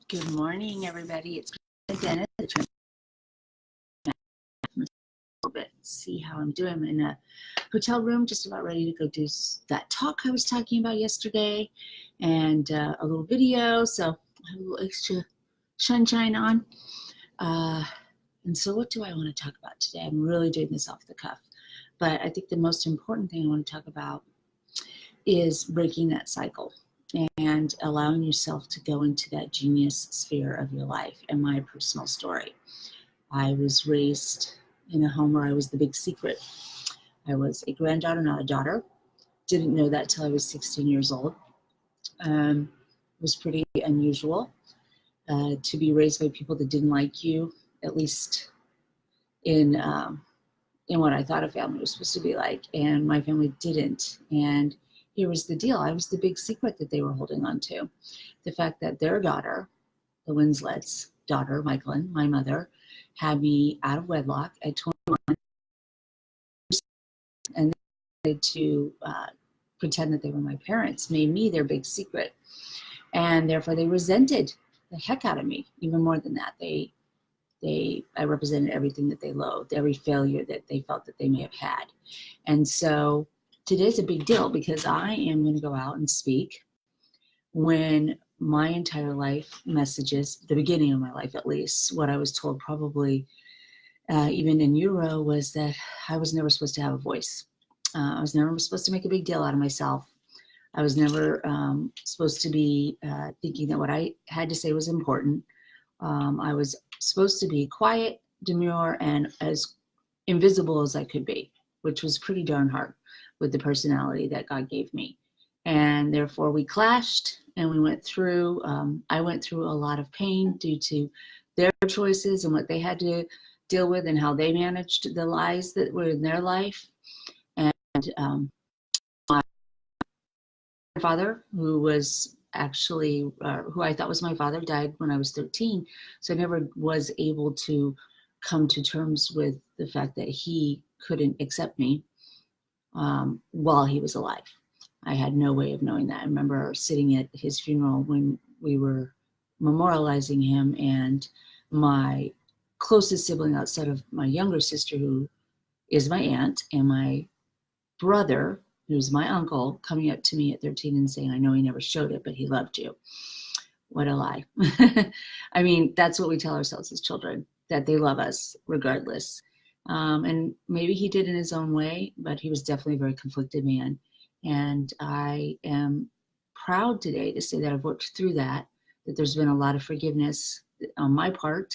Good morning, everybody. It's Kristina Dennis. A little bit, see how I'm doing. I'm in a hotel room, just about ready to go do that talk I was talking about yesterday, and a little video. So I have a little extra sunshine on. And so, what do I want to talk about today? I'm really doing this off the cuff, but I think the most important thing I want to talk about is breaking that cycle and allowing yourself to go into that genius sphere of your life. And my personal story, I was raised in a home where I was the big secret. I was a granddaughter, not a daughter. Didn't know that till I was 16 years old. It was pretty unusual to be raised by people that didn't like you, at least in what I thought a family was supposed to be like. And my family didn't. And here was the deal. I was the big secret that they were holding on to. The fact that their daughter, the Winslet's daughter, Michaelin, my mother, had me out of wedlock at 21, and they to pretend that they were my parents, made me their big secret. And therefore they resented the heck out of me. Even more than that, I represented everything that they loathed, every failure that they felt that they may have had. And so today's a big deal because I am going to go out and speak when my entire life messages, the beginning of my life at least, what I was told probably even in Euro was that I was never supposed to have a voice. I was never supposed to make a big deal out of myself. I was never supposed to be thinking that what I had to say was important. I was supposed to be quiet, demure, and as invisible as I could be, which was pretty darn hard with the personality that God gave me. And therefore we clashed, and we went through, I went through a lot of pain due to their choices and what they had to deal with and how they managed the lies that were in their life. And my father, who was actually, who I thought was my father, died when I was 13. So I never was able to come to terms with the fact that he couldn't accept me while he was alive. I had no way of knowing that. I remember sitting at his funeral when we were memorializing him, and my closest sibling outside of my younger sister, who is my aunt, and my brother, who's my uncle, coming up to me at 13 and saying, "I know he never showed it, but he loved you." What a lie. I mean, that's what we tell ourselves as children, that they love us regardless. And maybe he did in his own way, but he was definitely a very conflicted man. And I am proud today to say that I've worked through that there's been a lot of forgiveness on my part,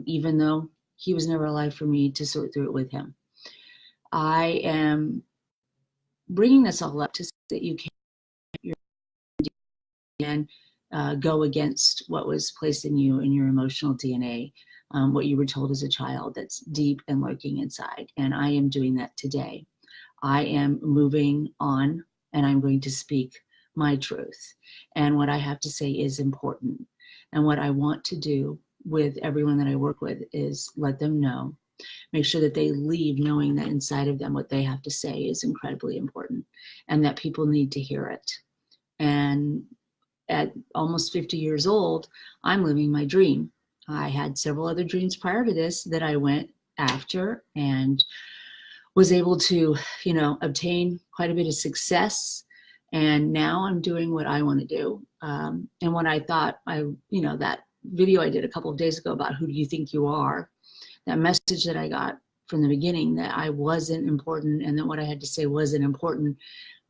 even though he was never alive for me to sort through it with him. I am bringing this all up to say that you can go against what was placed in you in your emotional DNA, what you were told as a child that's deep and lurking inside. And I am doing that today. I am moving on, and I'm going to speak my truth. And what I have to say is important. And what I want to do with everyone that I work with is let them know, make sure that they leave knowing that inside of them what they have to say is incredibly important and that people need to hear it. And at almost 50 years old, I'm living my dream. I had several other dreams prior to this that I went after and was able to, obtain quite a bit of success. And now I'm doing what I want to do. And what I thought, that video I did a couple of days ago about who do you think you are, that message that I got from the beginning that I wasn't important and that what I had to say wasn't important,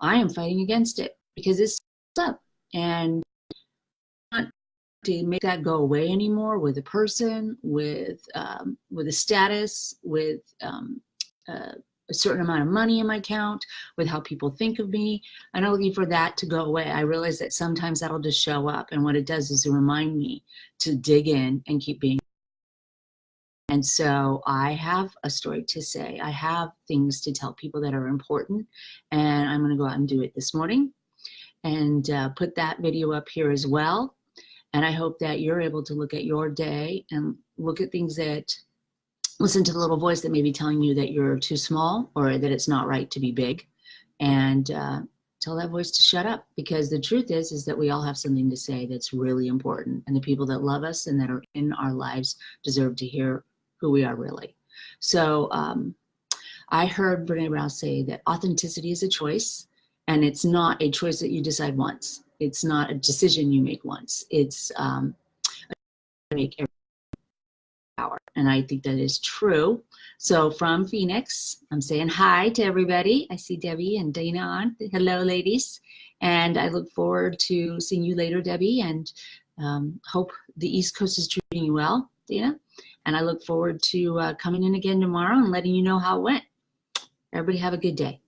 I am fighting against it because it's up. And I want to make that go away anymore with a person, with a status, with a certain amount of money in my account, with how people think of me. I'm not looking for that to go away. I realize that sometimes that'll just show up, and what it does is to remind me to dig in and keep being. And so I have a story to say. I have things to tell people that are important, and I'm going to go out and do it this morning and put that video up here as well. And I hope that you're able to look at your day and look at things that, listen to the little voice that may be telling you that you're too small or that it's not right to be big, and tell that voice to shut up, because the truth is that we all have something to say that's really important, and the people that love us and that are in our lives deserve to hear who we are really. So I heard Brene Brown say that authenticity is a choice, and it's not a choice that you decide once. It's not a decision you make once. It's make every hour, and I think that is true. So from Phoenix, I'm saying hi to everybody. I see Debbie and Dana on. Hello, ladies. And I look forward to seeing you later, Debbie, and hope the East Coast is treating you well, Dana. And I look forward to coming in again tomorrow and letting you know how it went. Everybody have a good day.